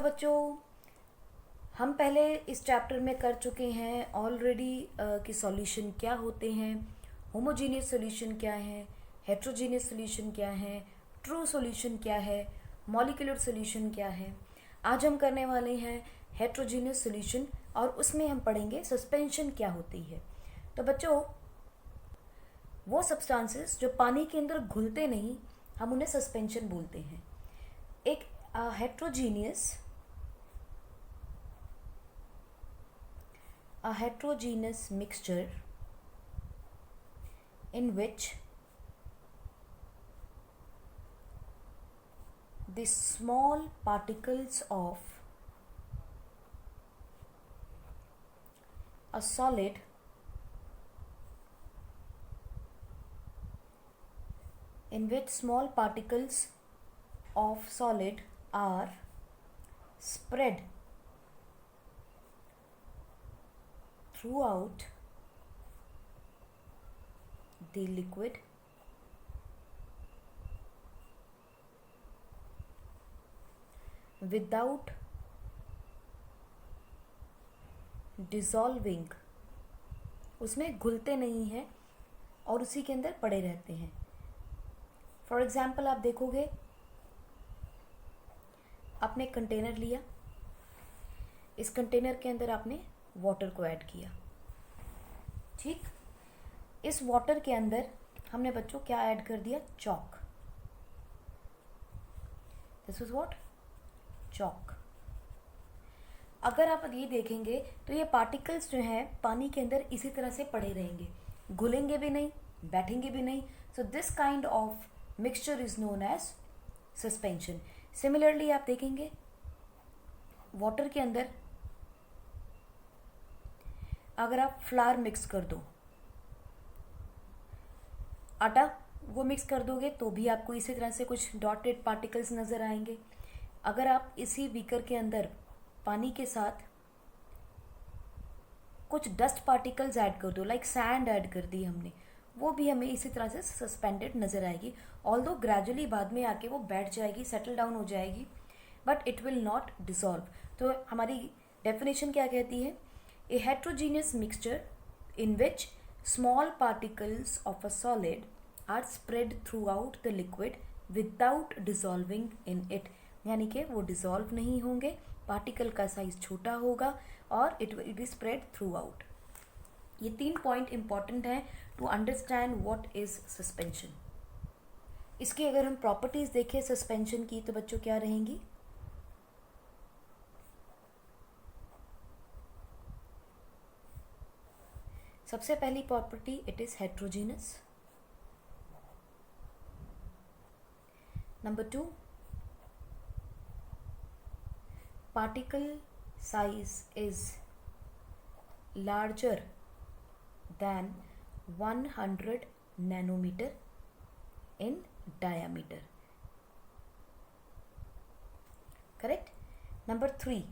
तो बच्चों, हम पहले इस चैप्टर में कर चुके हैं ऑलरेडी कि सॉल्यूशन क्या होते हैं, होमोजीनियस सॉल्यूशन क्या है, हेट्रोजीनियस सॉल्यूशन क्या है, ट्रू सॉल्यूशन क्या है, मॉलिक्यूलर सॉल्यूशन क्या है। आज हम करने वाले हैं हेट्रोजीनियस सॉल्यूशन और उसमें हम पढ़ेंगे सस्पेंशन क्या होती है। तो बच्चों, वो सब्सटेंसेस जो पानी के अंदर घुलते नहीं, हम उन्हें सस्पेंशन बोलते हैं। एक heterogeneous a heterogeneous mixture in which the small particles of a solid are spread throughout the liquid without dissolving, उसमें घुलते नहीं हैं और उसी के अंदर पड़े रहते हैं। फॉर एग्जाम्पल आप देखोगे, आपने एक कंटेनर लिया, इस कंटेनर के अंदर आपने वाटर को ऐड किया। ठीक, इस वाटर के अंदर हमने बच्चों क्या ऐड कर दिया? Chalk. This is what? Chalk. अगर आप ये देखेंगे तो ये पार्टिकल्स जो हैं पानी के अंदर इसी तरह से पड़े रहेंगे, घुलेंगे भी नहीं, बैठेंगे भी नहीं। So this kind of mixture is known as suspension. Similarly आप देखेंगे वाटर के अंदर अगर आप फ्लावर मिक्स कर दो, आटा वो मिक्स कर दोगे तो भी आपको इसी तरह से कुछ डॉटेड पार्टिकल्स नज़र आएंगे। अगर आप इसी बीकर के अंदर पानी के साथ कुछ डस्ट पार्टिकल्स ऐड कर दो, लाइक सैंड ऐड कर दी हमने, वो भी हमें इसी तरह से सस्पेंडेड नज़र आएगी। ऑल्दो ग्रेजुअली बाद में आके वो बैठ जाएगी, सेटल डाउन हो जाएगी, but it will not dissolve. तो हमारी डेफिनेशन क्या कहती है? A heterogeneous mixture in which small particles of a solid are spread throughout the liquid without dissolving in it, यानी कि वो डिसॉल्व नहीं होंगे, पार्टिकल का साइज छोटा होगा और it will be spread throughout. ये 3 पॉइंट इंपॉर्टेंट हैं to understand what is suspension. इसकी अगर हम प्रॉपर्टीज देखें सस्पेंशन की तो बच्चों क्या रहेंगी? सबसे पहली property, it is heterogeneous. Number 2, particle size is larger than 100 nanometer in diameter. Correct? Number 3,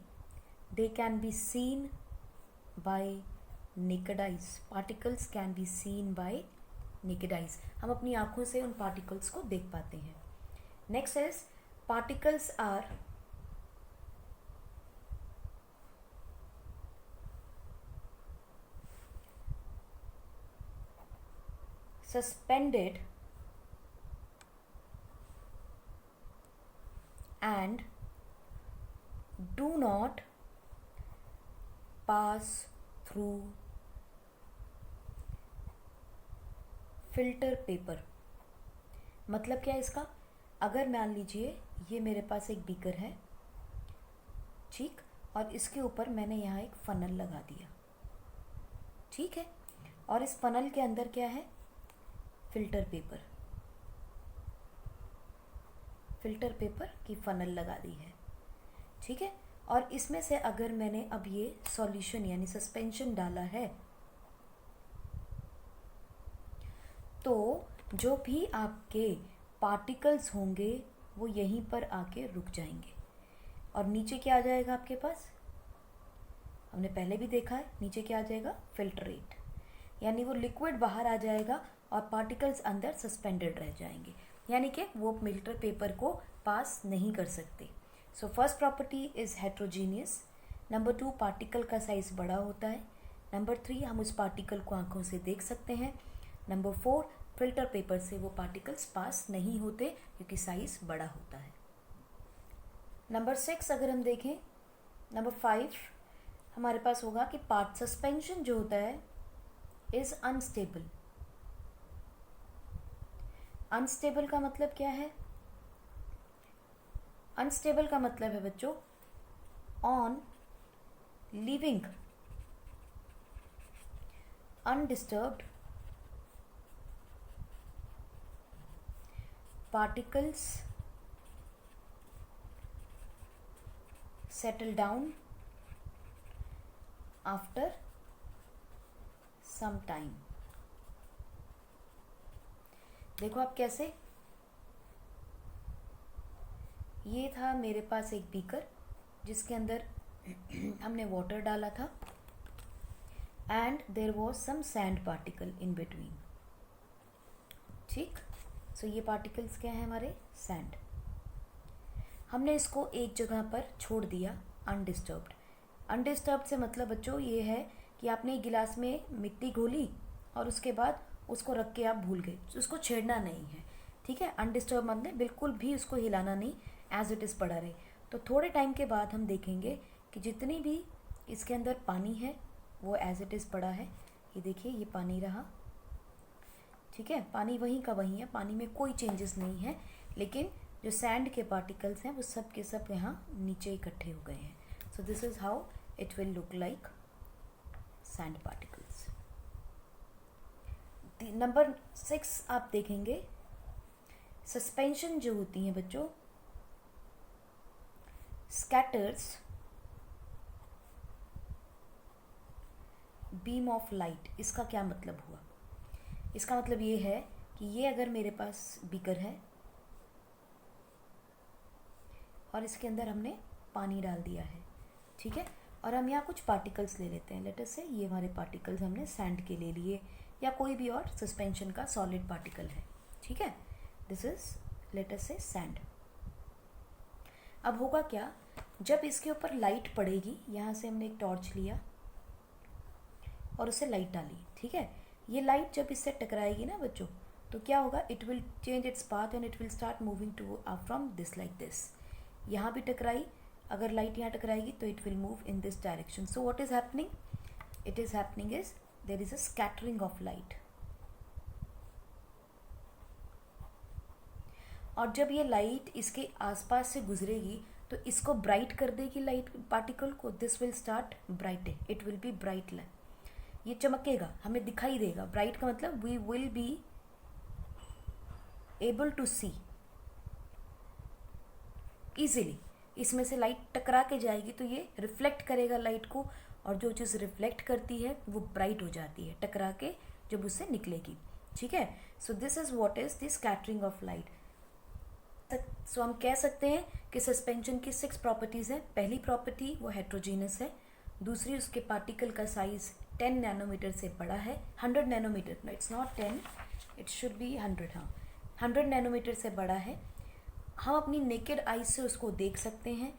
they can be seen by naked eyes. Particles can be seen by naked eyes. हम अपनी आँखों से उन particles को देख पाते हैं. Next is particles are suspended and do not pass through filter paper. मतलब क्या इसका? अगर मान लीजिए ये मेरे पास एक बीकर है, ठीक, और इसके ऊपर मैंने यहाँ एक फनल लगा दिया, ठीक है, और इस फनल के अंदर क्या है? Filter paper. फिल्टर पेपर की फनल लगा दी है, ठीक है, और इसमें से अगर मैंने अब ये सॉल्यूशन यानी सस्पेंशन डाला है तो जो भी आपके पार्टिकल्स होंगे वो यहीं पर आके रुक जाएंगे और नीचे क्या आ जाएगा आपके पास? हमने पहले भी देखा है, नीचे क्या आ जाएगा? फिल्ट्रेट, यानी वो लिक्विड बाहर आ जाएगा और पार्टिकल्स अंदर सस्पेंडेड रह जाएंगे, यानी कि वो फिल्टर पेपर को पास नहीं कर सकते। So first property is heterogeneous. Number 2, particle का साइज बड़ा होता है। नंबर 3, हम उस पार्टिकल को आंखों से देख सकते हैं। नंबर 4, फिल्टर पेपर से वो पार्टिकल्स पास नहीं होते क्योंकि साइज बड़ा होता है। नंबर 6 अगर हम देखें, नंबर 5 हमारे पास होगा कि पार्ट सस्पेंशन जो होता है इज अनस्टेबल। अनस्टेबल का मतलब क्या है? अनस्टेबल का मतलब है बच्चों, on leaving undisturbed particles settle down after some time। देखो आप कैसे, ये था मेरे पास एक बीकर जिसके अंदर हमने वाटर डाला था and there was some sand particle in between. ठीक, सो ये पार्टिकल्स क्या हैं? हमारे सैंड। हमने इसको एक जगह पर छोड़ दिया अनडिस्टर्ब्ड। अनडिस्टर्ब्ड से मतलब बच्चों ये है कि आपने एक गिलास में मिट्टी घोली और उसके बाद उसको रख के आप भूल गए, तो उसको छेड़ना नहीं है। ठीक है, अनडिस्टर्ब मतलब बिल्कुल भी उसको हिलाना नहीं, एज इट इज़ पड़ा रहे। तो थोड़े टाइम के बाद हम देखेंगे कि जितनी भी इसके अंदर पानी है वो एज इट इज़ पड़ा है। ये देखिए, ये पानी रहा। ठीक है, पानी वहीं का वहीं है, पानी में कोई चेंजेस नहीं है, लेकिन जो सैंड के पार्टिकल्स हैं वो सब के सब यहाँ नीचे इकट्ठे हो गए हैं। सो this is how it will look like sand particles. Number 6 आप देखेंगे, सस्पेंशन जो होती हैं बच्चों, स्कैटर्स बीम ऑफ लाइट। इसका क्या मतलब हुआ? इसका मतलब ये है कि ये अगर मेरे पास बीकर है और इसके अंदर हमने पानी डाल दिया है, ठीक है, और हम यहाँ कुछ पार्टिकल्स ले लेते हैं। लेट अस से ये हमारे पार्टिकल्स हमने सैंड के ले लिए या कोई भी और सस्पेंशन का सॉलिड पार्टिकल है। ठीक है, दिस इज लेट अस से सैंड। अब होगा क्या, जब इसके ऊपर लाइट पड़ेगी, यहाँ से हमने एक टॉर्च लिया और उसे लाइट डाली। ठीक है, ये लाइट जब इससे टकराएगी ना बच्चों, तो क्या होगा, it will change its path and it will start moving to from this like this. यहाँ भी टकराई, अगर लाइट यहाँ टकराएगी तो it will move in this direction. So what is happening, it is happening is there is a scattering of light. और जब ये लाइट इसके आसपास से गुजरेगी तो इसको ब्राइट कर देगी लाइट पार्टिकल को। This will start brightening, it will be bright light, ये चमकेगा, हमें दिखाई देगा। ब्राइट का मतलब we will be able to see easily. इसमें से लाइट टकरा के जाएगी तो ये रिफ्लेक्ट करेगा लाइट को, और जो चीज़ रिफ्लेक्ट करती है वो ब्राइट हो जाती है टकरा के जब उससे निकलेगी। ठीक है, so this is what is the scattering of light. So हम कह सकते हैं कि सस्पेंशन की 6 प्रॉपर्टीज़ हैं। पहली प्रॉपर्टी वो हेट्रोजीनस है, दूसरी उसके पार्टिकल का साइज 10 नैनोमीटर से बड़ा है। 100 nanometre, no it's not 10, it should be 100। हाँ, 100 नैनोमीटर से बड़ा है, हम अपनी नेकेड आई से उसको देख सकते हैं।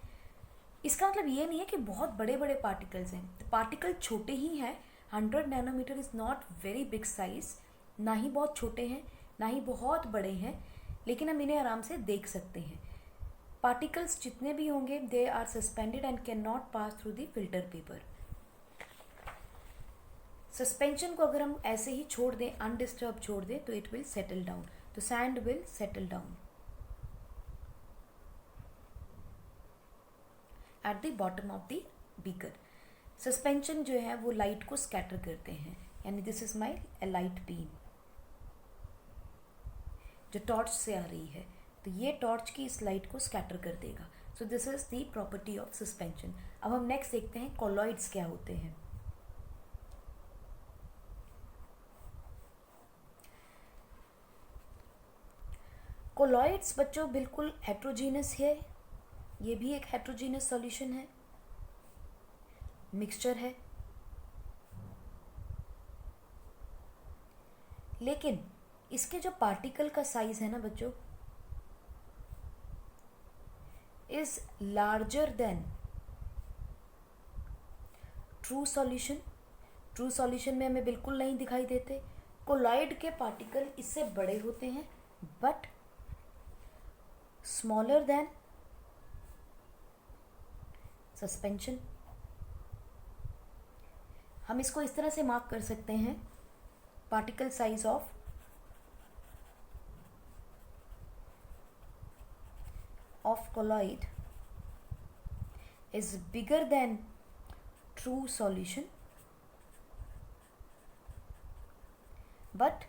इसका मतलब ये नहीं है कि बहुत बड़े बड़े पार्टिकल्स हैं, पार्टिकल छोटे ही हैं। 100 nanometre is not very big size, ना ही बहुत छोटे हैं ना ही बहुत बड़े हैं, लेकिन हम इन्हें आराम से देख सकते हैं। पार्टिकल्स जितने भी होंगे they are suspended and can not pass through the filter paper. Suspension को अगर हम ऐसे ही छोड़ दें, अनडिस्टर्ब छोड़ दें, तो इट विल सेटल डाउन, तो sand will settle down at the bottom of the beaker. Suspension जो है वो लाइट को स्कैटर करते हैं, यानी this is my light beam जो टॉर्च से आ रही है, तो ये टॉर्च की इस लाइट को स्कैटर कर देगा। सो this is the property of suspension. अब हम नेक्स्ट देखते हैं कॉलॉइड्स क्या होते हैं। कोलॉइड्स बच्चों बिल्कुल हेट्रोजीनस है, ये भी एक हेट्रोजीनस सॉल्यूशन है, मिक्सचर है, लेकिन इसके जो पार्टिकल का साइज है ना बच्चों, is larger than true solution. True solution में हमें बिल्कुल नहीं दिखाई देते। कोलॉइड के पार्टिकल इससे बड़े होते हैं बट स्मॉलर देन सस्पेंशन। हम इसको इस तरह से मार्क कर सकते हैं, particle size of colloid is bigger than true solution but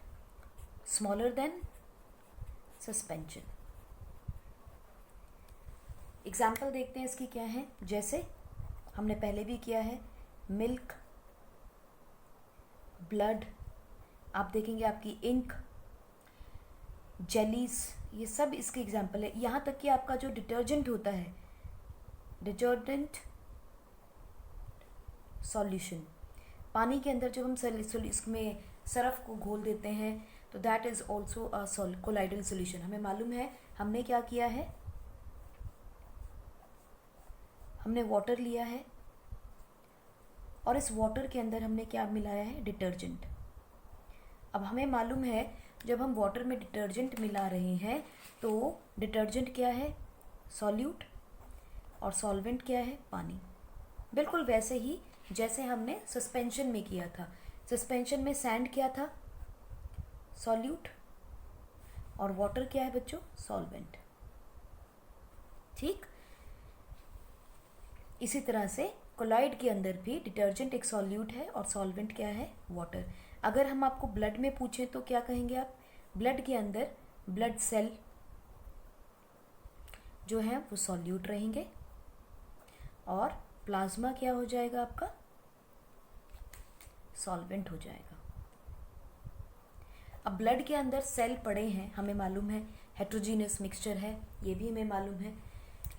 smaller than suspension। Example देखते हैं इसकी क्या है। जैसे हमने पहले भी किया है, मिल्क, ब्लड, आप देखेंगे आपकी इंक, जेलीज, ये सब इसके एग्जाम्पल है। यहाँ तक कि आपका जो डिटर्जेंट होता है, डिटर्जेंट सॉल्यूशन, पानी के अंदर जब हम इसमें सरफ को घोल देते हैं तो that is also a colloidal solution. हमें मालूम है हमने क्या किया है, हमने वाटर लिया है और इस वाटर के अंदर हमने क्या मिलाया है, डिटर्जेंट। अब हमें मालूम है जब हम वाटर में डिटर्जेंट मिला रहे हैं तो डिटर्जेंट क्या है, सॉल्यूट, और सॉल्वेंट क्या है, पानी। बिल्कुल वैसे ही जैसे हमने सस्पेंशन में किया था। सस्पेंशन में सैंड क्या था, सॉल्यूट, और वाटर क्या है बच्चों, सॉल्वेंट। ठीक इसी तरह से कोलॉइड के अंदर भी डिटर्जेंट एक सॉल्यूट है और सॉल्वेंट क्या है, वाटर। अगर हम आपको ब्लड में पूछें तो क्या कहेंगे आप, ब्लड के अंदर ब्लड सेल जो है वो सॉल्यूट रहेंगे और प्लाज्मा क्या हो जाएगा आपका, सॉल्वेंट हो जाएगा। अब ब्लड के अंदर सेल पड़े हैं, हमें मालूम है हेट्रोजीनियस मिक्सचर है, ये भी हमें मालूम है,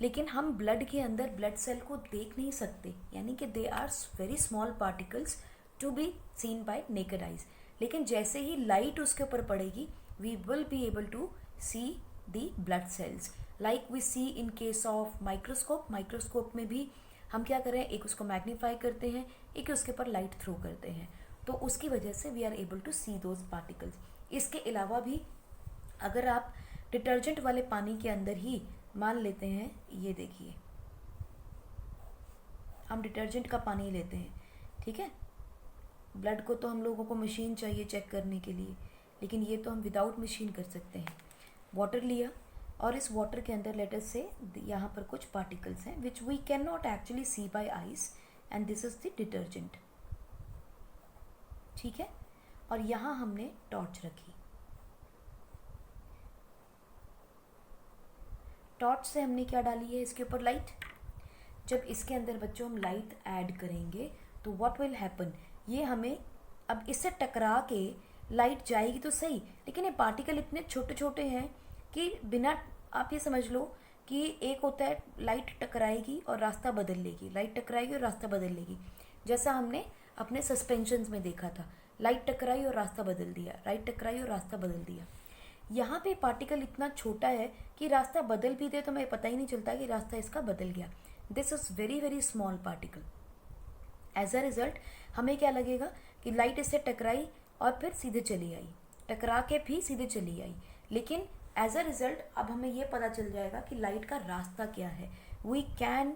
लेकिन हम ब्लड के अंदर ब्लड सेल को देख नहीं सकते, यानी कि they are very small particles to be seen by naked eyes. लेकिन जैसे ही लाइट उसके ऊपर पड़ेगी we will be able to see the blood cells like we see in case of microscope. Microscope में भी हम क्या करें, एक उसको मैग्नीफाई करते हैं, एक उसके ऊपर लाइट थ्रो करते हैं, तो उसकी वजह से we are able to see those particles. इसके अलावा भी अगर आप डिटर्जेंट वाले पानी के अंदर ही मान लेते हैं, ये देखिए हम डिटर्जेंट का पानी लेते हैं, ठीक है, ब्लड को तो हम लोगों को मशीन चाहिए चेक करने के लिए, लेकिन ये तो हम विदाउट मशीन कर सकते हैं। वाटर लिया और इस वाटर के अंदर लेट अस से यहाँ पर कुछ पार्टिकल्स हैं which we can not actually see by eyes and this is the detergent, ठीक है। और यहाँ हमने टॉर्च रखी, टॉर्च से हमने क्या डाली है, इसके ऊपर लाइट। जब इसके अंदर बच्चों हम लाइट ऐड करेंगे तो व्हाट विल हैपन, ये हमें अब इससे टकरा के लाइट जाएगी तो सही, लेकिन ये पार्टिकल इतने छोटे छोटे हैं कि बिना, आप ये समझ लो कि एक होता है लाइट टकराएगी और रास्ता बदल लेगी, लाइट टकराएगी और रास्ता बदल लेगी, जैसा हमने अपने सस्पेंशंस में देखा था, लाइट टकराई और रास्ता बदल दिया, लाइट टकराई और रास्ता बदल दिया। यहाँ पे पार्टिकल इतना छोटा है कि रास्ता बदल भी दे तो हमें पता ही नहीं चलता कि रास्ता इसका बदल गया। This is very very small particle. As a result हमें क्या लगेगा कि लाइट इससे टकराई और फिर सीधे चली आई, टकरा के भी सीधे चली आई, लेकिन एज अ रिजल्ट अब हमें ये पता चल जाएगा कि लाइट का रास्ता क्या है। We can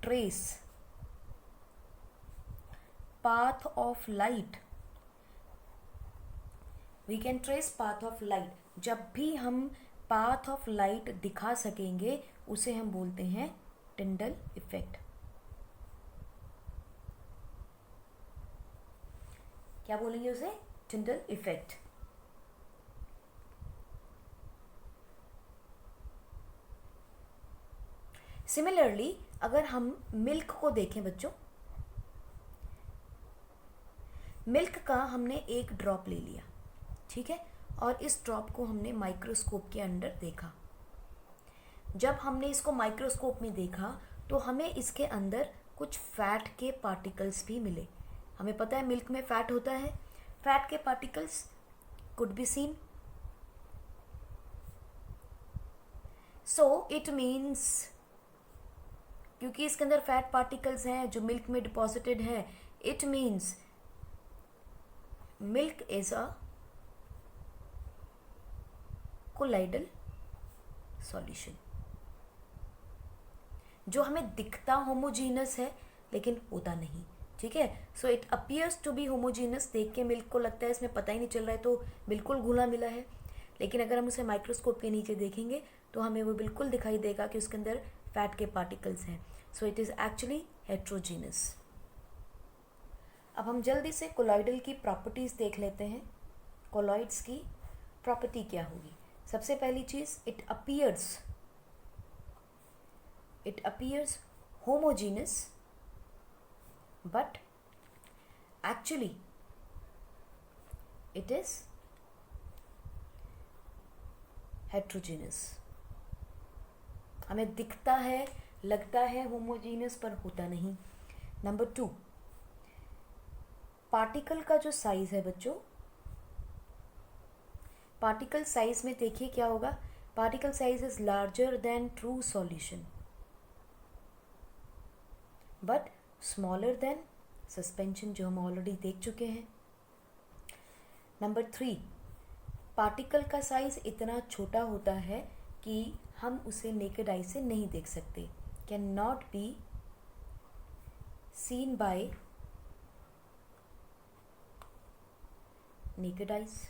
trace path of light, we can trace path of light. जब भी हम पाथ ऑफ लाइट दिखा सकेंगे उसे हम बोलते हैं टिंडल इफेक्ट। क्या बोलेंगे उसे, टिंडल इफेक्ट। सिमिलरली अगर हम मिल्क को देखें बच्चों, मिल्क का हमने एक ड्रॉप ले लिया, ठीक है, और इस ड्रॉप को हमने माइक्रोस्कोप के अंदर देखा। जब हमने इसको माइक्रोस्कोप में देखा तो हमें इसके अंदर कुछ फैट के पार्टिकल्स भी मिले। हमें पता है मिल्क में फैट होता है, फैट के particles could be seen. So it means क्योंकि इसके अंदर फैट पार्टिकल्स हैं जो मिल्क में डिपॉजिटेड है, it means milk is a colloidal solution. जो हमें दिखता होमोजीनस है लेकिन होता नहीं, ठीक है। So it appears to be homogeneous, देख के मिल्क को लगता है इसमें पता ही नहीं चल रहा है, तो बिल्कुल घुला मिला है। लेकिन अगर हम उसे माइक्रोस्कोप के नीचे देखेंगे तो हमें वो बिल्कुल दिखाई देगा कि उसके अंदर फैट के पार्टिकल्स हैं। सो इट इज़ एक्चुअली हेट्रोजीनस। अब हम जल्दी से कोलॉइडल की प्रॉपर्टीज़ देख लेते हैं। कोलॉइड्स की प्रॉपर्टी क्या होगी? सबसे पहली चीज़, it appears homogeneous but actually it is heterogeneous. हमें दिखता है, लगता है होमोजीनस, पर होता नहीं। नंबर 2, पार्टिकल का जो साइज है बच्चों, पार्टिकल साइज में देखिए क्या होगा, particle size is larger than true solution but smaller than suspension, जो हम ऑलरेडी देख चुके हैं। नंबर 3, पार्टिकल का साइज इतना छोटा होता है कि हम उसे नेकेड आई से नहीं देख सकते, can not be seen by naked eyes.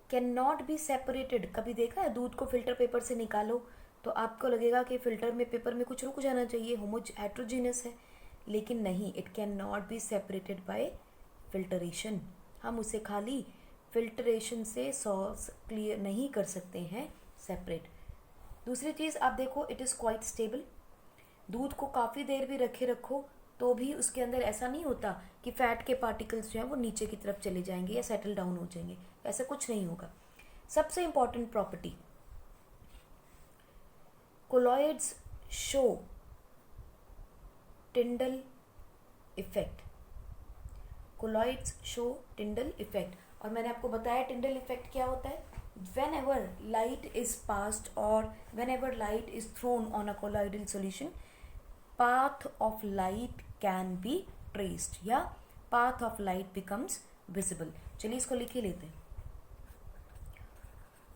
Can not be separated, कभी देखा है दूध को फिल्टर पेपर से निकालो तो आपको लगेगा कि फिल्टर में, पेपर में कुछ रुक जाना चाहिए, हेट्रोजीनस है, लेकिन नहीं, it can not be separated by filtration. हम उसे खाली फिल्टरेशन से सॉस क्लियर नहीं कर सकते हैं सेपरेट। दूसरी चीज़ आप देखो, इट इज़ क्वाइट स्टेबल। दूध को काफ़ी देर भी रखो तो भी उसके अंदर ऐसा नहीं होता कि फैट के पार्टिकल्स जो हैं वो नीचे की तरफ चले जाएंगे या सेटल डाउन हो जाएंगे, ऐसा कुछ नहीं होगा। सबसे important property, colloids show Tyndall effect. Colloids show Tyndall effect, और मैंने आपको बताया टिंडल इफेक्ट क्या होता है। whenever light is passed or whenever light is thrown on a colloidal solution, path of light can be traced या path of light becomes visible। चलिए इसको लिख ही लेते हैं।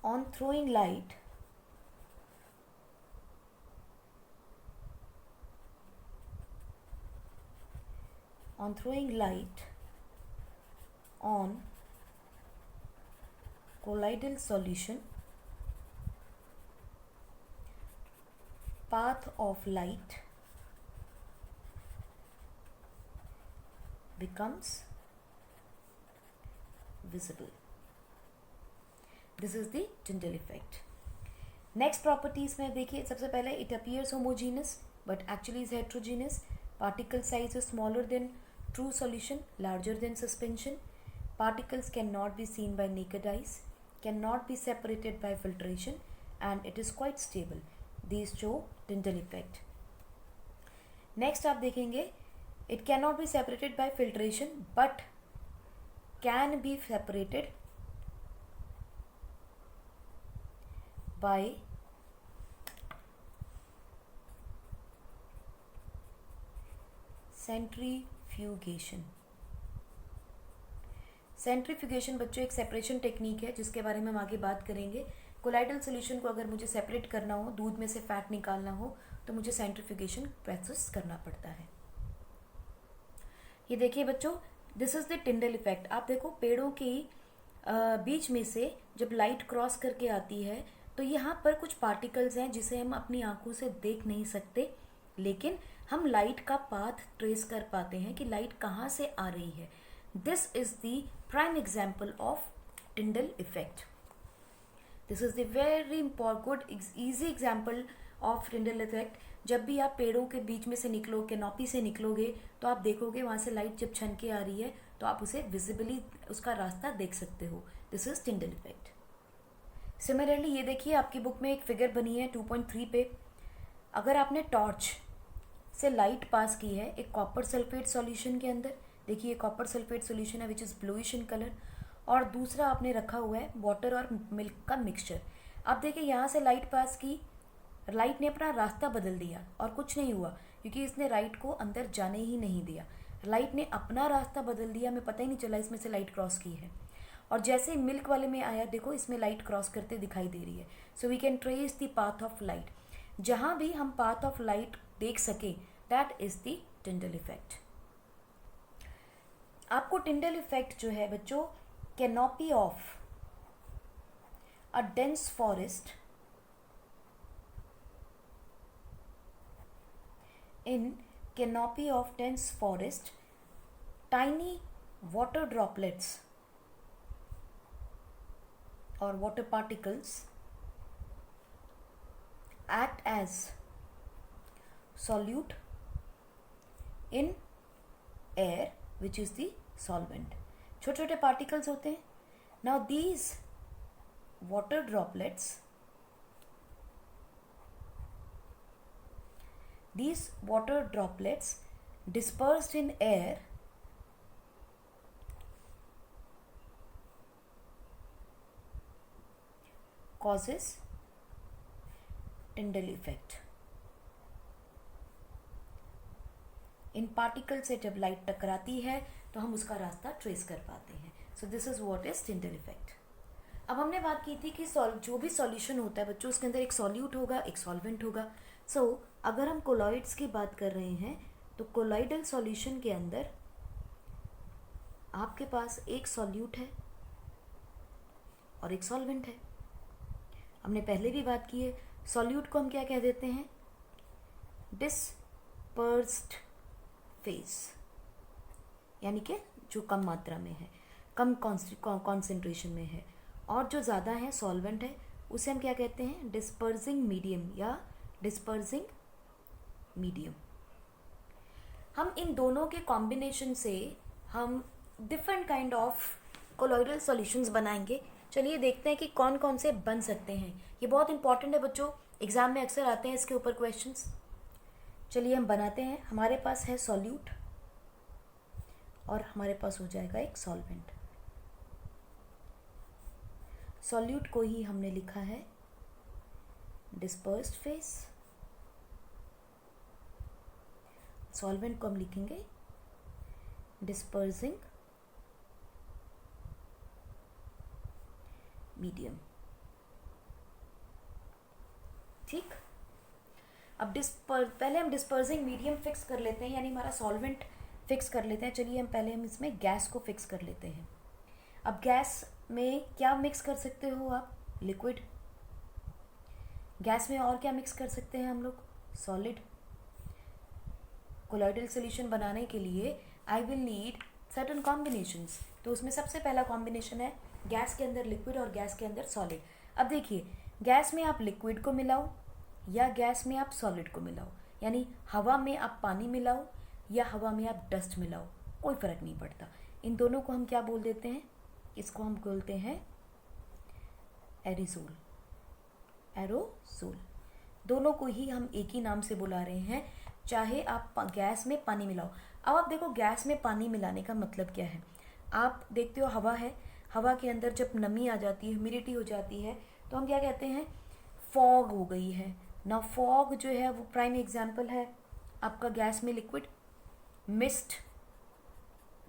on throwing light on colloidal solution, path of light becomes visible. This is the Tyndall effect. Next properties में देखिए, सबसे पहले it appears homogeneous but actually is heterogeneous. Particle size is smaller than true solution, larger than suspension. Particles cannot be seen by naked eyes, cannot be separated by filtration, and it is quite stable. These show Tyndall effect. Next आप देखेंगे, it cannot be separated by filtration but can be separated by centrifugation. Centrifugation बच्चों एक separation technique है जिसके बारे में हम आगे बात करेंगे। कोलाइडल सोल्यूशन को अगर मुझे सेपरेट करना हो, दूध में से फैट निकालना हो, तो मुझे सेंट्रीफ्यूगेशन प्रोसेस करना पड़ता है। ये देखिए बच्चों, this is the Tyndall effect. आप देखो पेड़ों के बीच में से जब लाइट क्रॉस करके आती है तो यहाँ पर कुछ पार्टिकल्स हैं जिसे हम अपनी आंखों से देख नहीं सकते, लेकिन हम लाइट का पाथ ट्रेस कर पाते हैं कि लाइट कहाँ से आ रही है। This is the prime example of Tyndall effect. This is the very good easy example of Tyndall effect. जब भी आप पेड़ों के बीच में से निकलो, कैनोपी से निकलोगे, तो आप देखोगे वहाँ से लाइट जब छन के आ रही है तो आप उसे विजिबली उसका रास्ता देख सकते हो। This is Tyndall effect. Similarly ये देखिए, आपकी बुक में एक फिगर बनी है 2.3 पे। अगर आपने टॉर्च से लाइट पास की है एक कॉपर सल्फेट सॉल्यूशन के अंदर, देखिए कॉपर सल्फेट सॉल्यूशन है which is bluish in colour, और दूसरा आपने रखा हुआ है वाटर और मिल्क का मिक्सचर। अब देखिए यहाँ से लाइट पास की, लाइट ने अपना रास्ता बदल दिया और कुछ नहीं हुआ क्योंकि इसने लाइट को अंदर जाने ही नहीं दिया। लाइट ने अपना रास्ता बदल दिया, हमें पता ही नहीं चला इसमें से लाइट क्रॉस की है। और जैसे ही मिल्क वाले में आया, देखो इसमें लाइट क्रॉस करते दिखाई दे रही है। So we can trace the path of light. जहाँ भी हम पाथ ऑफ लाइट देख सके, that is the Tyndall effect. आपको टिंडल इफेक्ट जो है बच्चों, canopy of a dense forest in canopy of dense forest, tiny water droplets or water particles act as solute in air which is the solvent. छोटे छोटे particles होते हैं. Now these water droplets, dispersed in air causes Tyndall effect. In particle से जब light टकराती है तो हम उसका रास्ता ट्रेस कर पाते हैं. सो this is what is Tyndall effect. अब हमने बात की थी कि जो भी सॉल्यूशन होता है बच्चों, उसके अंदर एक सॉल्यूट होगा, एक सॉल्वेंट होगा. सो अगर हम कोलॉइड्स की बात कर रहे हैं तो कोलॉइडल सॉल्यूशन के अंदर आपके पास एक सॉल्यूट है और एक सॉल्वेंट है. हमने पहले भी बात की है, सॉल्यूट को हम क्या कह देते हैं? डिस्पर्स्ड फेज, यानी कि जो कम मात्रा में है, कम कॉन्सेंट्रेशन में है. और जो ज़्यादा है, सॉल्वेंट है, उसे हम क्या कहते हैं? डिस्पर्सिंग मीडियम या डिस्पर्सिंग मीडियम. हम इन दोनों के कॉम्बिनेशन से हम different kind of colloidal solutions बनाएंगे. चलिए देखते हैं कि कौन कौन से बन सकते हैं. ये बहुत इंपॉर्टेंट है बच्चों, एग्जाम में अक्सर आते हैं इसके ऊपर क्वेश्चंस. चलिए हम बनाते हैं. हमारे पास है सॉल्यूट और हमारे पास हो जाएगा एक सॉल्वेंट. सॉल्यूट को ही हमने लिखा है डिस्पर्स्ड फेज, सॉल्वेंट को हम लिखेंगे डिस्पर्सिंग मीडियम. ठीक. अब पहले हम डिस्पर्सिंग मीडियम फिक्स कर लेते हैं, यानी हमारा सॉल्वेंट फिक्स कर लेते हैं. चलिए पहले हम इसमें गैस को फिक्स कर लेते हैं. अब गैस में क्या मिक्स कर सकते हो आप? लिक्विड. गैस में और क्या मिक्स कर सकते हैं हम लोग? सॉलिड. कोलॉइडल सॉल्यूशन बनाने के लिए I will need certain combinations. तो उसमें सबसे पहला कॉम्बिनेशन है गैस के अंदर लिक्विड और गैस के अंदर सॉलिड. अब देखिए, गैस में आप लिक्विड को मिलाओ या गैस में आप सॉलिड को मिलाओ, यानी हवा में आप पानी मिलाओ या हवा में आप डस्ट मिलाओ, कोई फ़र्क नहीं पड़ता. इन दोनों को हम क्या बोल देते हैं? इसको हम बोलते हैं एरोसोल. एरोसोल. दोनों को ही हम एक ही नाम से बुला रहे हैं, चाहे आप गैस में पानी मिलाओ. अब आप देखो, गैस में पानी मिलाने का मतलब क्या है? आप देखते हो हवा है, हवा के अंदर जब नमी आ जाती है, ह्यूमिडिटी हो जाती है, तो हम क्या कहते हैं? फॉग हो गई है ना. फॉग जो है वो प्राइम एग्जाम्पल है आपका गैस में लिक्विड. मिस्ट,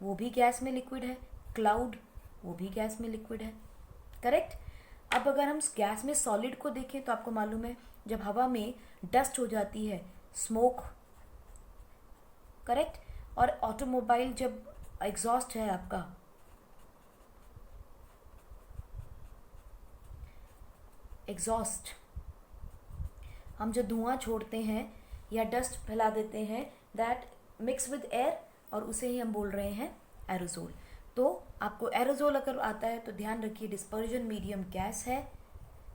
वो भी गैस में लिक्विड है. क्लाउड, वो भी गैस में लिक्विड है. करेक्ट. अब अगर हम गैस में सॉलिड को देखें तो आपको मालूम है, जब हवा में डस्ट हो जाती है, स्मोक. करेक्ट. और ऑटोमोबाइल जब एग्जॉस्ट है आपका, एग्जॉस्ट, हम जो धुआं छोड़ते हैं या डस्ट फैला देते हैं, दैट मिक्स विद एयर, और उसे ही हम बोल रहे हैं एरोसोल. तो आपको एरोसोल अगर आता है तो ध्यान रखिए, डिस्पर्जन मीडियम गैस है,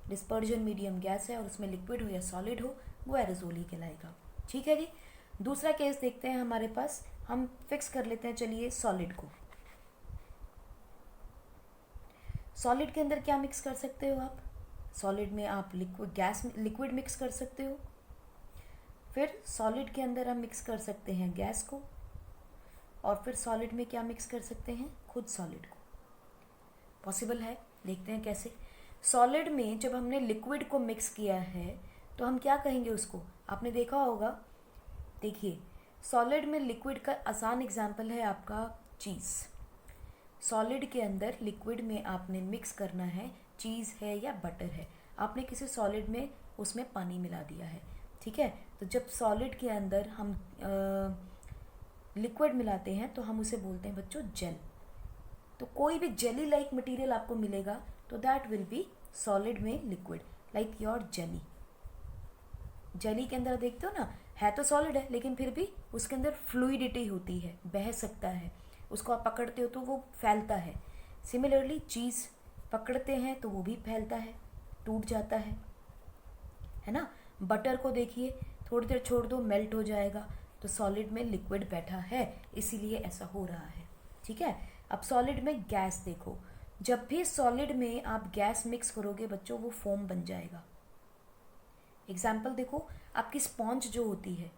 डिस्पर्जन मीडियम गैस है और उसमें लिक्विड हो या सॉलिड हो, वो एरोसोल ही कहलाएगा. ठीक है जी. दूसरा केस देखते हैं हमारे पास. हम फिक्स कर लेते हैं चलिए सॉलिड को. सॉलिड के अंदर क्या मिक्स कर सकते हो आप? सॉलिड में आप लिक्विड मिक्स कर सकते हो. फिर सॉलिड के अंदर हम मिक्स कर सकते हैं गैस को, और फिर सॉलिड में क्या मिक्स कर सकते हैं? खुद सॉलिड को. पॉसिबल है, देखते हैं कैसे। सॉलिड में जब हमने लिक्विड को मिक्स किया है तो हम क्या कहेंगे उसको, आपने देखा होगा। देखिए, सॉलिड में लिक्विड का आसान एग्जाम्पल है आपका चीज़। सॉलिड के अंदर लिक्विड में आपने मिक्स करना है, चीज़ है या बटर है, आपने किसी सॉलिड में उसमें पानी मिला दिया है, ठीक है। तो जब सॉलिड के अंदर हम लिक्विड मिलाते हैं तो हम उसे बोलते हैं बच्चों जेल। तो कोई भी जेली लाइक मटेरियल आपको मिलेगा तो दैट विल बी सॉलिड में liquid, like your jelly. Jelly के अंदर देखते हो ना, है तो सॉलिड है लेकिन फिर भी उसके अंदर फ्लूइडिटी होती है, बह सकता है, उसको आप पकड़ते हो तो वो फैलता है। सिमिलरली चीज़ पकड़ते हैं तो वो भी फैलता है, टूट जाता है ना। बटर को देखिए, थोड़ी देर छोड़ दो मेल्ट हो जाएगा, तो सॉलिड में लिक्विड बैठा है, इसीलिए ऐसा हो रहा है, ठीक है। अब सॉलिड में गैस देखो, जब भी सॉलिड में आप गैस मिक्स करोगे बच्चों वो फोम बन जाएगा। एग्जाम्पल देखो, आपकी स्पॉन्ज जो होती है,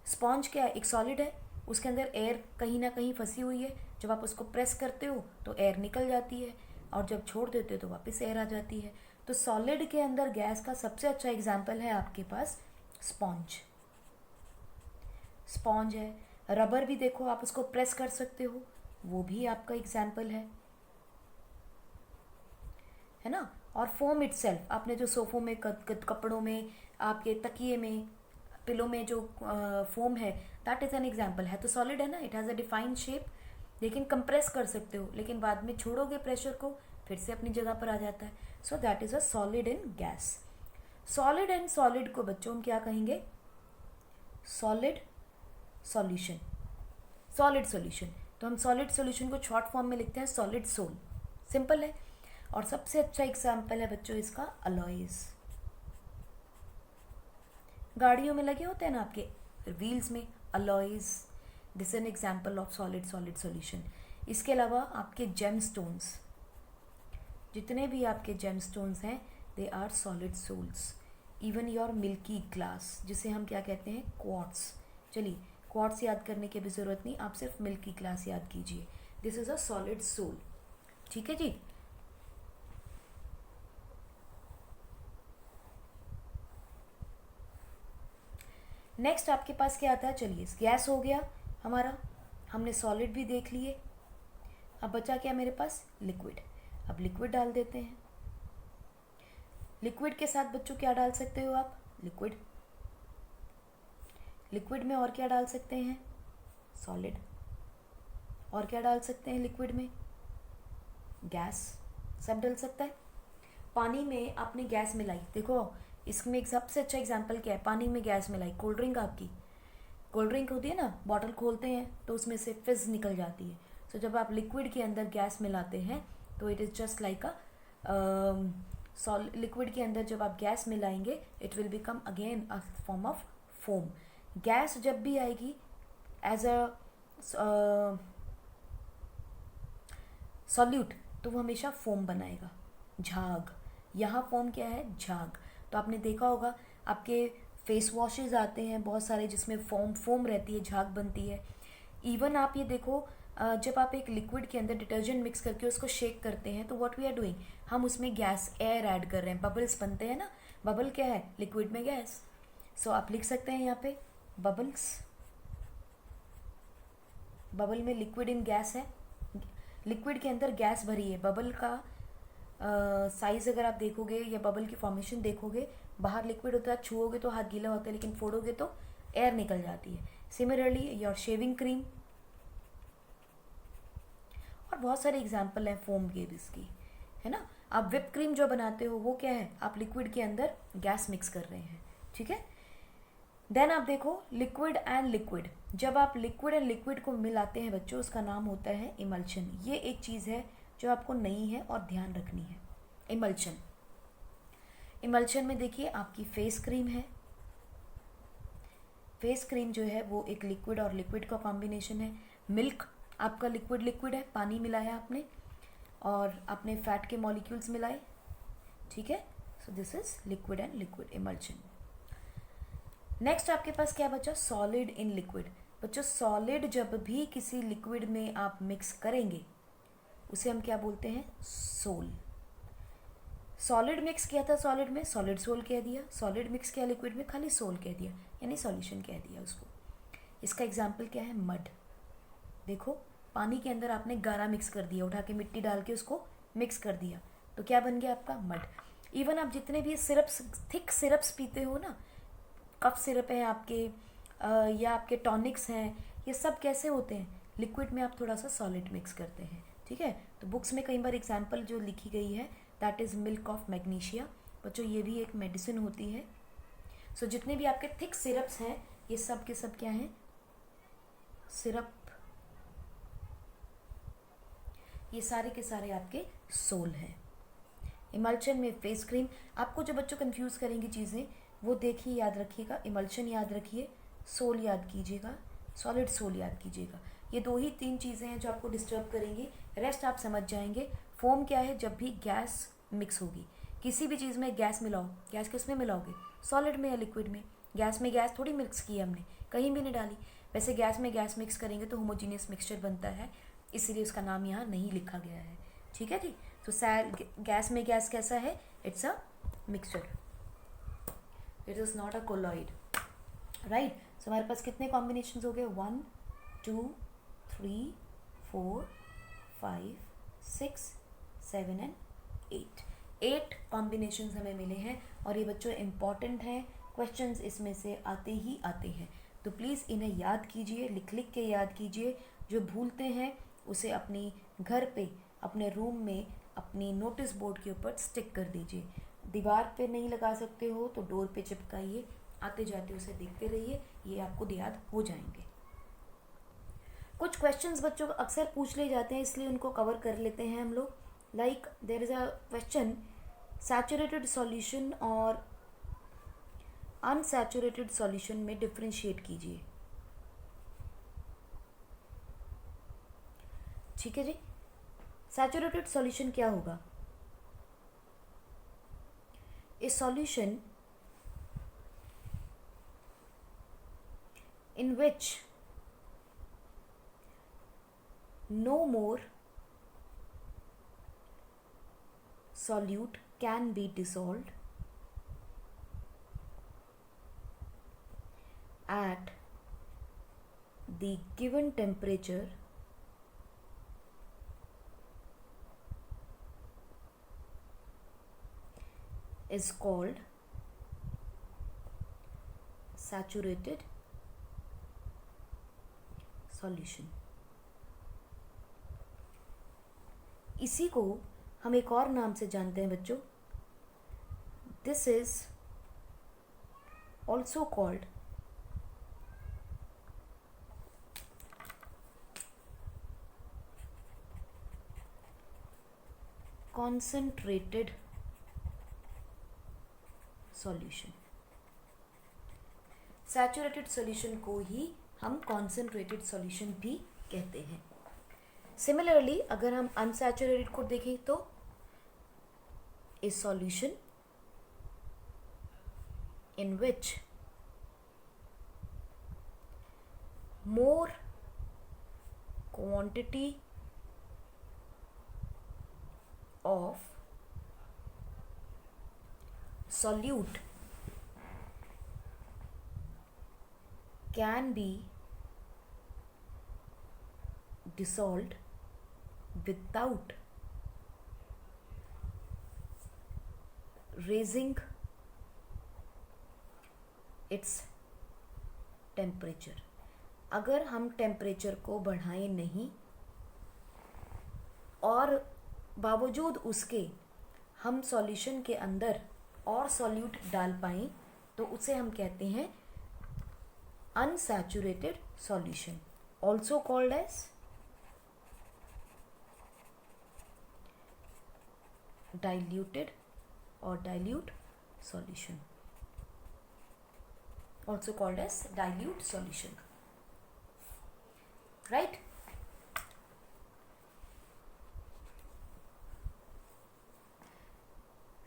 स्पॉन्ज क्या है, एक सॉलिड है, उसके अंदर एयर कहीं ना कहीं फंसी हुई है, जब आप उसको प्रेस करते हो तो एयर निकल जाती है और जब छोड़ देते हो तो वापस एयर आ जाती है। तो सॉलिड के अंदर गैस का सबसे अच्छा एग्जाम्पल है आपके पास स्पॉन्ज। स्पॉन्ज है, रबर भी देखो आप उसको प्रेस कर सकते हो, वो भी आपका एग्जाम्पल है ना। और फोम इटसेल्फ, आपने जो सोफों में कपड़ों में, आपके तकिए में, पिलो में जो फोम है, दैट इज़ एन एग्जाम्पल, है तो सॉलिड है ना, it has a defined shape, लेकिन कंप्रेस कर सकते हो, लेकिन बाद में छोड़ोगे प्रेशर को फिर से अपनी जगह पर आ जाता है। So that is a solid in gas. Solid and solid को बच्चों हम क्या कहेंगे, सॉलिड सॉल्यूशन, सॉलिड सॉल्यूशन। तो हम सॉलिड सॉल्यूशन को शॉर्ट फॉर्म में लिखते हैं सॉलिड सोल, सिंपल है। और सबसे अच्छा एग्जाम्पल है बच्चों इसका अलॉयज। गाड़ियों में लगे होते हैं ना आपके व्हील्स में alloys, this an example of solid solid solution. इसके अलावा आपके जेम स्टोन्स, जितने भी आपके जेम स्टोन्स हैं they are solid sols. Even your milky glass, जिसे हम क्या कहते हैं, क्वार्ट्स। चलिए, क्वार्ट्स याद करने की भी ज़रूरत नहीं, आप सिर्फ मिल्की ग्लास याद कीजिए, this is a solid sol, ठीक है जी। नेक्स्ट आपके पास क्या आता है, चलिए गैस हो गया हमारा, हमने सॉलिड भी देख लिए, अब बचा क्या मेरे पास, लिक्विड। अब लिक्विड डाल देते हैं। लिक्विड के साथ बच्चों क्या डाल सकते हो आप, लिक्विड। लिक्विड में और क्या डाल सकते हैं, सॉलिड। और क्या डाल सकते हैं लिक्विड में, गैस, सब डल सकता है। पानी में आपने गैस मिलाई, देखो इसमें एक सबसे अच्छा एग्जांपल क्या है, पानी में गैस मिलाई, कोल्ड ड्रिंक, आपकी कोल्ड ड्रिंक होती है ना, बॉटल खोलते हैं तो उसमें से फिज निकल जाती है। सो जब आप लिक्विड के अंदर गैस मिलाते हैं तो it is just like a liquid के अंदर जब आप गैस मिलाएंगे it will become again a form of foam. Gas जब भी आएगी एज अ सॉल्यूट तो वो हमेशा फोम बनाएगा, झाग। यहाँ फॉर्म क्या है, झाग। तो आपने देखा होगा आपके फेस वॉशेज आते हैं बहुत सारे जिसमें फोम रहती है, झाग बनती है। इवन आप ये देखो जब आप एक लिक्विड के अंदर डिटर्जेंट मिक्स करके उसको शेक करते हैं तो व्हाट वी आर डूइंग, हम उसमें गैस, एयर ऐड कर रहे हैं, बबल्स बनते हैं ना। बबल क्या है, लिक्विड में गैस। सो आप लिख सकते हैं यहाँ पे बबल्स, बबल में लिक्विड इन गैस है, लिक्विड के अंदर गैस भरी है। बबल का साइज अगर आप देखोगे या बबल की फॉर्मेशन देखोगे, बाहर लिक्विड होता है, छुओगे तो हाथ गीला होता है लेकिन फोड़ोगे तो एयर निकल जाती है। सिमिलरली योर शेविंग क्रीम, और बहुत सारे एग्जाम्पल हैं फोम के भी इसकी, है ना। आप विप क्रीम जो बनाते हो वो क्या है, आप लिक्विड के अंदर गैस मिक्स कर रहे हैं, ठीक है। देन आप देखो लिक्विड एंड लिक्विड, जब आप लिक्विड एंड लिक्विड को मिलाते हैं बच्चों उसका नाम होता है इमल्शन। ये एक चीज़ है जो आपको नई है और ध्यान रखनी है, इमल्शन। इमल्शन में देखिए आपकी फेस क्रीम है, फेस क्रीम जो है वो एक लिक्विड और लिक्विड का कॉम्बिनेशन है। मिल्क आपका लिक्विड लिक्विड है, पानी मिलाया आपने और आपने फैट के मॉलिक्यूल्स मिलाए, ठीक है। So this is liquid and liquid emulsion. Next आपके पास क्या बचा, सॉलिड इन लिक्विड। बच्चों सॉलिड जब भी किसी लिक्विड में आप मिक्स करेंगे उसे हम क्या बोलते हैं, सोल। सॉलिड मिक्स किया था सॉलिड में, सॉलिड सोल कह दिया, सॉलिड मिक्स किया लिक्विड में, खाली सोल कह दिया, यानी सॉल्यूशन कह दिया उसको। इसका एग्जाम्पल क्या है, मड। देखो पानी के अंदर आपने गारा मिक्स कर दिया, उठा के मिट्टी डाल के उसको मिक्स कर दिया, तो क्या बन गया आपका, मड। इवन आप जितने भी सिरप्स, थिक सिरप्स पीते हो ना, कफ सिरप है आपके या आपके टॉनिक्स हैं, ये सब कैसे होते हैं, लिक्विड में आप थोड़ा सा सॉलिड मिक्स करते हैं, ठीक है। तो बुक्स में कई बार एग्जाम्पल जो लिखी गई है that is milk of magnesia. बच्चों ये भी एक मेडिसिन होती है। सो जितने भी आपके थिक सिरप्स हैं ये सब के सब क्या हैं, सिरप, ये सारे के सारे आपके सोल हैं। इमल्शन में फेस क्रीम, आपको जो बच्चों कंफ्यूज करेंगी चीज़ें वो देखिए, याद रखिएगा, इमल्शन याद रखिए, सोल याद कीजिएगा, सॉलिड सोल याद कीजिएगा। ये 2 ही 3 चीज़ें हैं जो आपको डिस्टर्ब करेंगी, रेस्ट आप समझ जाएंगे। फोम क्या है, जब भी गैस मिक्स होगी, किसी भी चीज़ में गैस मिलाओ, गैस किस में मिलाओगे, सॉलिड में या लिक्विड में। गैस में गैस थोड़ी मिक्स की है हमने, कहीं भी नहीं डाली। वैसे गैस में गैस मिक्स करेंगे तो होमोजीनियस मिक्सचर बनता है, इसीलिए उसका नाम यहाँ नहीं लिखा गया है, ठीक है जी। तो गैस में गैस कैसा है, it's a mixture, it is not a colloid, right. So हमारे पास कितने कॉम्बिनेशन हो गए, 1 2 3 4 5 6 7 एंड 8 कॉम्बिनेशन हमें मिले हैं। और ये बच्चों इम्पॉर्टेंट हैं, क्वेश्चंस इसमें से आते ही आते हैं, तो प्लीज़ इन्हें याद कीजिए, लिख लिख के याद कीजिए। जो भूलते हैं उसे अपनी घर पे, अपने रूम में, अपनी नोटिस बोर्ड के ऊपर स्टिक कर दीजिए। दीवार पे नहीं लगा सकते हो तो डोर पे चिपकाइए, आते जाते उसे देखते रहिए, ये आपको याद हो जाएंगे। कुछ क्वेश्चंस बच्चों को अक्सर पूछ ले जाते हैं, इसलिए उनको कवर कर लेते हैं हम लोग। Like there is a question, saturated solution और अनसैचुरेटेड सॉल्यूशन में डिफरेंशिएट कीजिए, ठीक है जी। सैचुरेटेड सॉल्यूशन क्या होगा, a solution in which no more solute can be dissolved at the given temperature is called saturated solution. इसी को हम एक और नाम से जानते हैं बच्चों, this is also called concentrated solution. Saturated solution को ही हम कॉन्सेंट्रेटेड सॉल्यूशन भी कहते हैं। सिमिलरली अगर हम अनसैचुरेटेड को देखें तो ए solution in which more quantity of solute can be dissolved without raising its temperature। अगर हम टेम्परेचर को बढ़ाएं नहीं और बावजूद उसके हम सॉल्यूशन के अंदर और सॉल्यूट डाल पाएं तो उसे हम कहते हैं unsaturated solution, also called as diluted or dilute solution, also called as dilute solution, right?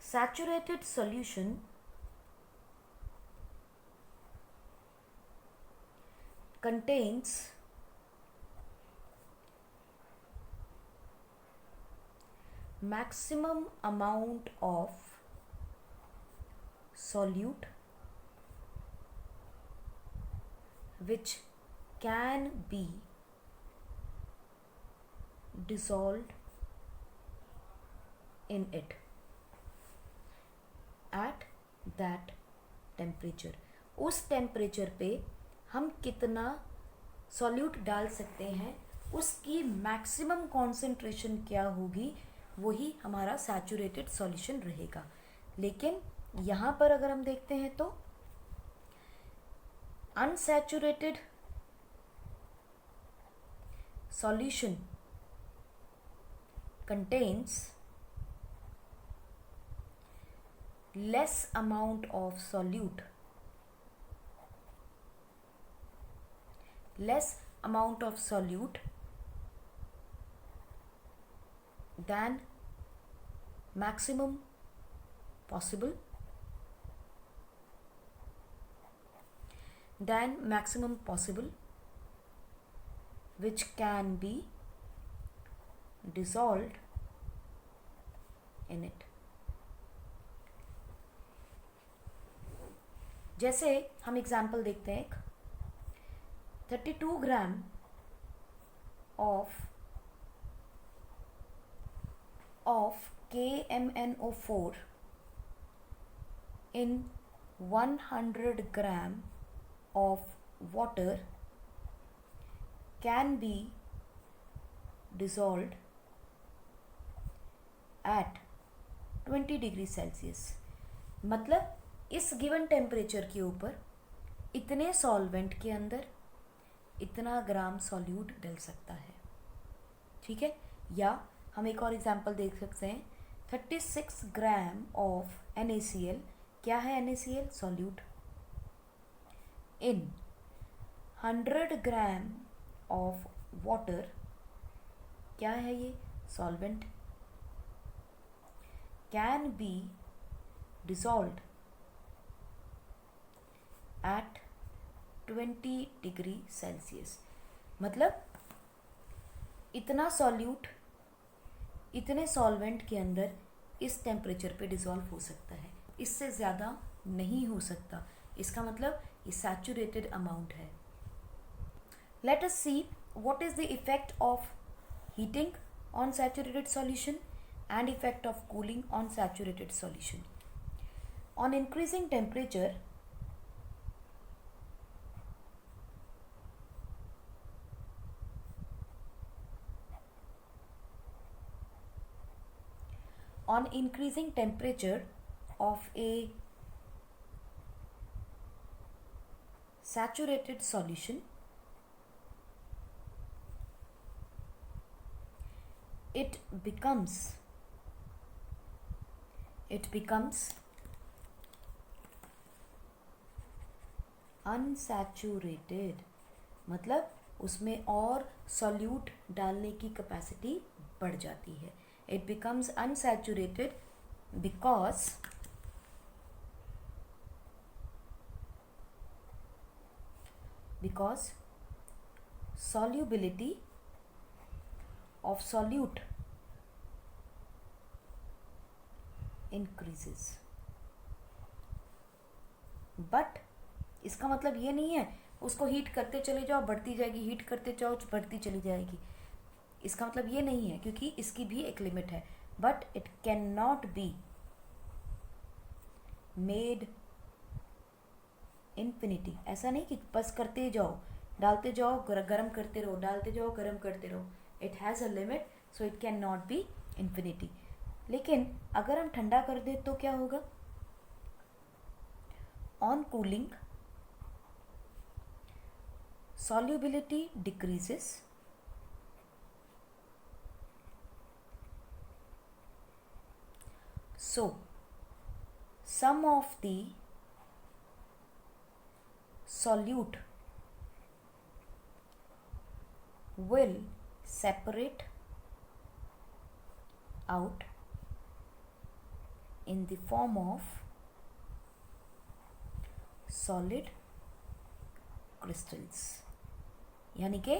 Saturated solution contains maximum amount of solute which can be dissolved in it at that temperature. उस temperature पे हम कितना solute डाल सकते हैं, उसकी maximum concentration क्या होगी, वही हमारा सैचुरेटेड सॉल्यूशन रहेगा. लेकिन यहाँ पर अगर हम देखते हैं तो unsaturated solution contains less amount of solute, than maximum possible, which can be dissolved in it. जैसे हम एग्जाम्पल देखते हैं, 32 ग्राम of KMnO4 in 100 gram of water can be dissolved at 20 degree Celsius. मतलब इस गिवन टेम्परेचर के ऊपर इतने solvent के अंदर इतना ग्राम सॉल्यूट डल सकता है. ठीक है. या हम एक और एग्जांपल देख सकते हैं, 36 ग्राम ऑफ NaCl. क्या है NaCl? Solute. In 100 gram of water. क्या है ये? Solvent. Can be dissolved at 20 degree Celsius. मतलब इतना सॉल्यूट इतने सॉल्वेंट के अंदर इस टेम्परेचर पे डिसॉल्व हो सकता है, इससे ज़्यादा नहीं हो सकता. इसका मतलब ये सैचुरेटेड अमाउंट है. Let us see what is the effect of heating on saturated solution and effect of cooling on saturated solution. On increasing temperature, of a saturated solution, it becomes unsaturated. मतलब उसमें और solute डालने की capacity बढ़ जाती है. It becomes unsaturated because solubility of solute increases. But इसका मतलब ये नहीं है उसको हीट करते चले जाओ बढ़ती जाएगी, हीट करते जाओ बढ़ती चली जाएगी. इसका मतलब ये नहीं है, क्योंकि इसकी भी एक लिमिट है. But it can not be made infinity. ऐसा नहीं कि बस करते जाओ, डालते जाओ, गर्म करते रहो, डालते जाओ, गर्म करते रहो. It has a limit, so it can not be infinity. लेकिन अगर हम ठंडा कर दें तो क्या होगा? On cooling solubility decreases, so some of the solute will separate out in the form of solid crystals. यानी कि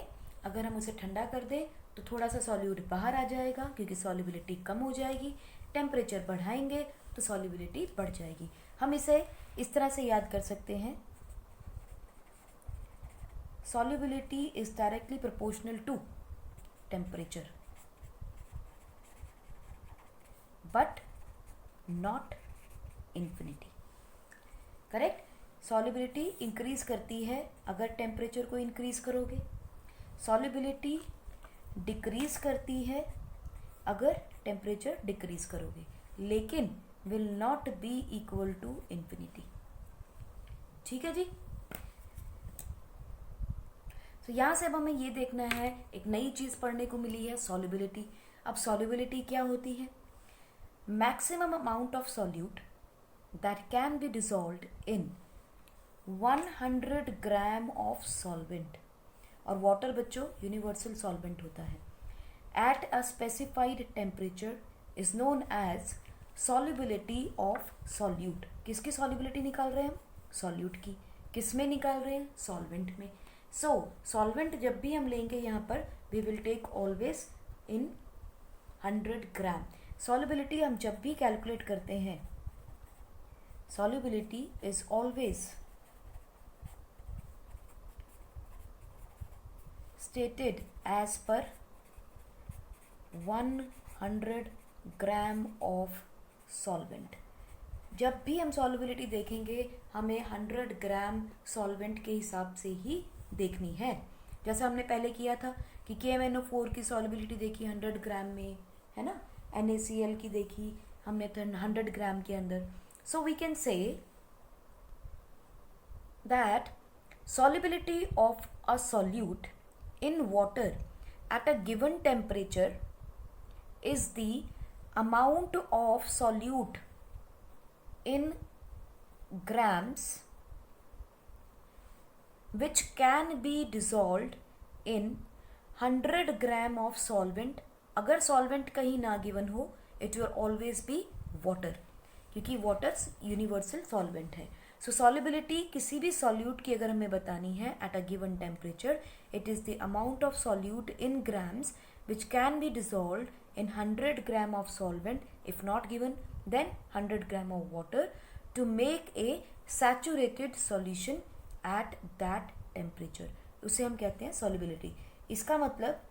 अगर हम उसे ठंडा कर दें तो थोड़ा सा सॉल्यूट बाहर आ जाएगा क्योंकि सॉल्युबिलिटी कम हो जाएगी, टेम्परेचर बढ़ाएंगे तो सॉल्युबिलिटी बढ़ जाएगी। हम इसे इस तरह से याद कर सकते हैं, solubility is directly proportional to temperature but not infinity। Correct. solubility increase करती है अगर टेम्परेचर को इंक्रीज करोगे, solubility डिक्रीज करती है अगर टेम्परेचर डिक्रीज करोगे, लेकिन will not be equal to infinity. ठीक है जी। तो यहाँ से अब हमें ये देखना है, एक नई चीज़ पढ़ने को मिली है, सॉल्युबिलिटी। अब सॉल्युबिलिटी क्या होती है? Maximum amount of solute that can be dissolved in 100 gram of solvent, और वाटर बच्चों यूनिवर्सल सॉल्वेंट होता है, at a specified temperature is known as solubility of solute. किसकी सॉल्युबिलिटी निकाल रहे हैं हम? सॉल्यूट की। किस में निकाल रहे हैं? सॉल्वेंट में। सो सॉल्वेंट जब भी हम लेंगे यहाँ पर we will take always in 100 gram. Solubility हम जब भी कैलकुलेट करते हैं, solubility is always stated as per 100 gram of solvent. जब भी हम सॉल्युबिलिटी देखेंगे हमें 100 ग्राम सॉल्वेंट के हिसाब से ही देखनी है। जैसा हमने पहले किया था कि KMnO4 की सॉल्युबिलिटी देखी 100 ग्राम में, है ना, NaCl की देखी हमने 100 ग्राम के अंदर। So we can say that solubility of a solute in water at a given temperature is the amount of solute in grams which can be dissolved in 100 gram of solvent. अगर solvent कहीं ना given हो it will always be water, क्योंकि water universal solvent है। सो solubility किसी भी solute की अगर हमें बतानी है at a given temperature, it is the amount of solute in grams which can be dissolved in 100 gram of solvent, if not given then 100 gram of water to make a saturated solution at that temperature। उसे हम कहते हैं solubility। इसका मतलब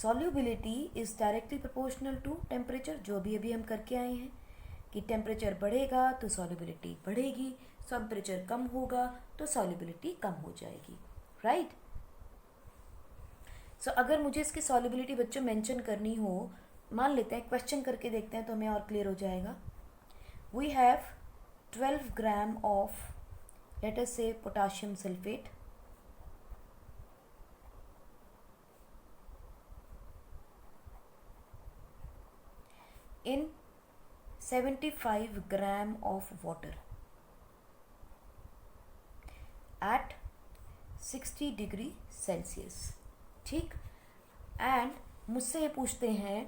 solubility is directly proportional to temperature, जो भी अभी हम करके आए हैं कि टेम्परेचर बढ़ेगा तो solubility बढ़ेगी, टेम्परेचर कम होगा तो solubility कम हो जाएगी, राइट। सो अगर मुझे इसकी सॉल्युबिलिटी बच्चों मेंशन करनी हो, मान लेते हैं क्वेश्चन करके देखते हैं तो हमें और क्लियर हो जाएगा। We have 12 gram of let us say potassium sulphate in 75 gram of water at 60 degree Celsius. ठीक। एंड मुझसे ये पूछते हैं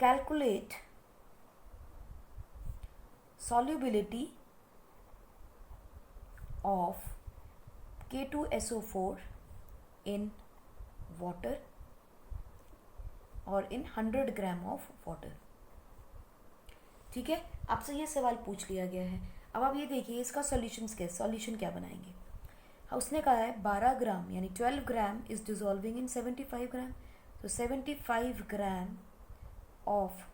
calculate solubility of K2SO4 in water और इन 100 ग्राम ऑफ वाटर। ठीक है, आपसे ये सवाल पूछ लिया गया है। अब आप ये देखिए इसका सॉल्यूशन क्या बनाएंगे। उसने कहा है 12 ग्राम यानी 12 gram is dissolving in 75 gram, तो 75 gram of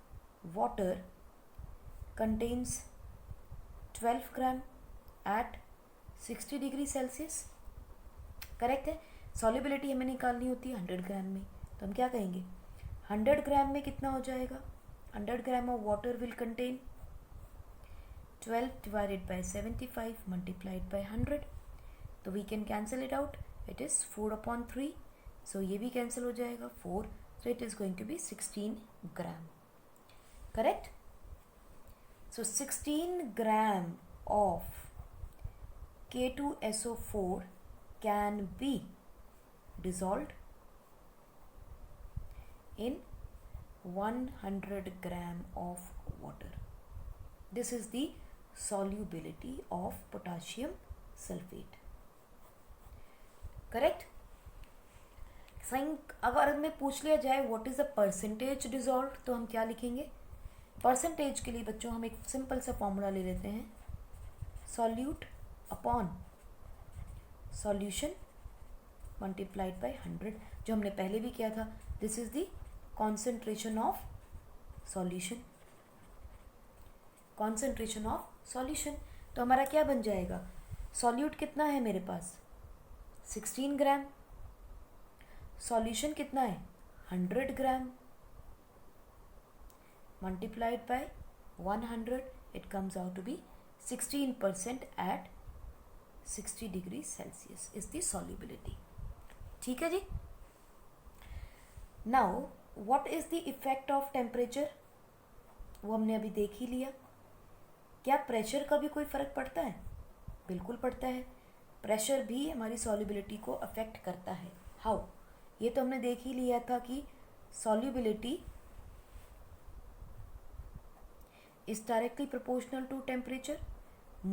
water contains 12 gram at 60 degree Celsius. Correct है। सॉल्युबिलिटी हमें निकालनी होती है 100 ग्राम में, तो हम क्या कहेंगे 100 ग्राम में कितना हो जाएगा। 100 gram of water will contain 12 divided by 75 multiplied by 100, तो we can cancel it out, it is 4/3। So ये भी कैंसिल हो जाएगा 4, so it is going to be 16 gram. Correct. So 16 gram of K2SO4 can be dissolved in 100 gram of water. This is the solubility of potassium sulfate. Correct? अगर में पूछ लिया जाए what is the percentage dissolve, तो हम क्या लिखेंगे? Percentage के लिए बच्चों हम एक सिंपल सा फॉर्मूला ले लेते हैं, solute upon solution multiplied by 100, जो हमने पहले भी किया था. This is the concentration of solution. Concentration of solution. तो हमारा क्या बन जाएगा? सॉल्यूट कितना है मेरे पास? 16 ग्राम. सॉल्यूशन कितना है? 100 gram. Multiplied by 100, it comes out to be 16% at 60 degree Celsius is the solubility. ठीक है जी. Now what is the effect of temperature? वो हमने अभी देख ही लिया. क्या प्रेशर का भी कोई फर्क पड़ता है? बिल्कुल पड़ता है. प्रेशर भी हमारी सॉल्युबिलिटी को अफेक्ट करता है. हाउ? ये तो हमने देख ही लिया था कि solubility is directly proportional to temperature.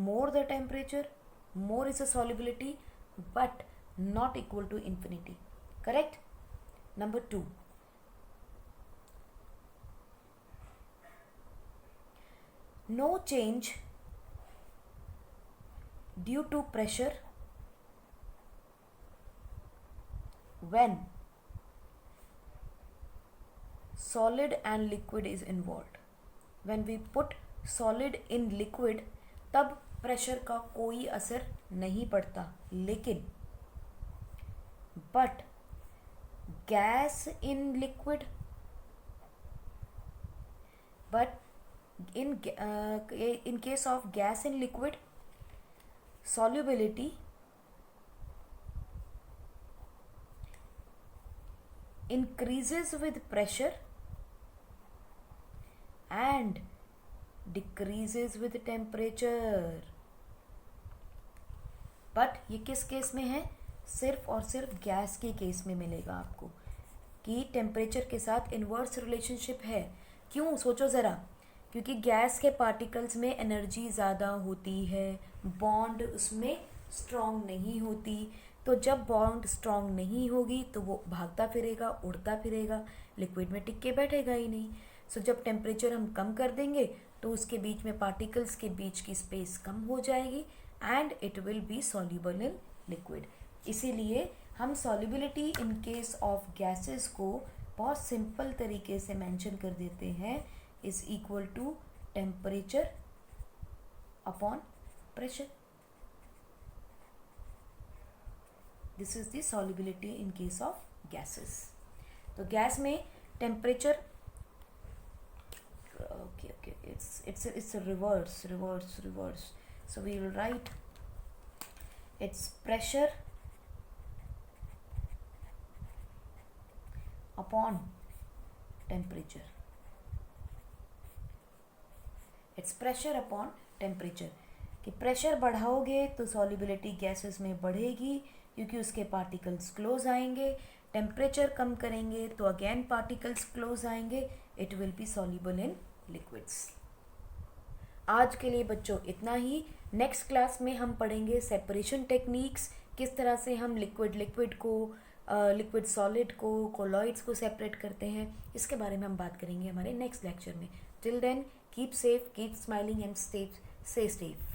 More the temperature, more is the solubility, but not equal to infinity. Correct? Number 2. No change due to pressure when solid and liquid is involved. When we put solid in liquid, तब pressure का कोई असर नहीं पड़ता. लेकिन but gas in liquid, but in case of gas in liquid, solubility increases with pressure and decreases with temperature. But ये किस case में है? सिर्फ और सिर्फ गैस के केस में मिलेगा आपको कि टेम्परेचर के साथ इन्वर्स रिलेशनशिप है. क्यों? सोचो ज़रा. क्योंकि गैस के पार्टिकल्स में एनर्जी ज़्यादा होती है, बॉन्ड उसमें स्ट्रॉन्ग नहीं होती. तो जब बॉन्ड स्ट्रॉन्ग नहीं होगी तो वो भागता फिरेगा, उड़ता फिरेगा, लिक्विड में टिक के बैठेगा ही नहीं. सो जब टेम्परेचर हम कम कर देंगे तो उसके बीच में पार्टिकल्स के बीच की स्पेस कम हो जाएगी and it will be soluble in liquid. इसीलिए हम solubility in case of gases को बहुत सिंपल तरीके से मेंशन कर देते हैं, is equal to temperature upon pressure. This is the solubility in case of gases. तो गैस में temperature okay, it's a reverse. So we will write it's pressure upon temperature. It's pressure upon temperature. कि pressure बढ़ाओगे तो solubility gases में बढ़ेगी क्योंकि उसके particles close आएंगे. Temperature कम करेंगे तो अगेन पार्टिकल्स क्लोज आएंगे, it will be soluble in liquids. आज के लिए बच्चों इतना ही. नेक्स्ट क्लास में हम पढ़ेंगे सेपरेशन टेक्निक्स, किस तरह से हम लिक्विड को, लिक्विड सॉलिड को, कोलॉइड्स को सेपरेट करते हैं. इसके बारे में हम बात करेंगे हमारे नेक्स्ट लेक्चर में. Till then keep safe, keep smiling and stay safe.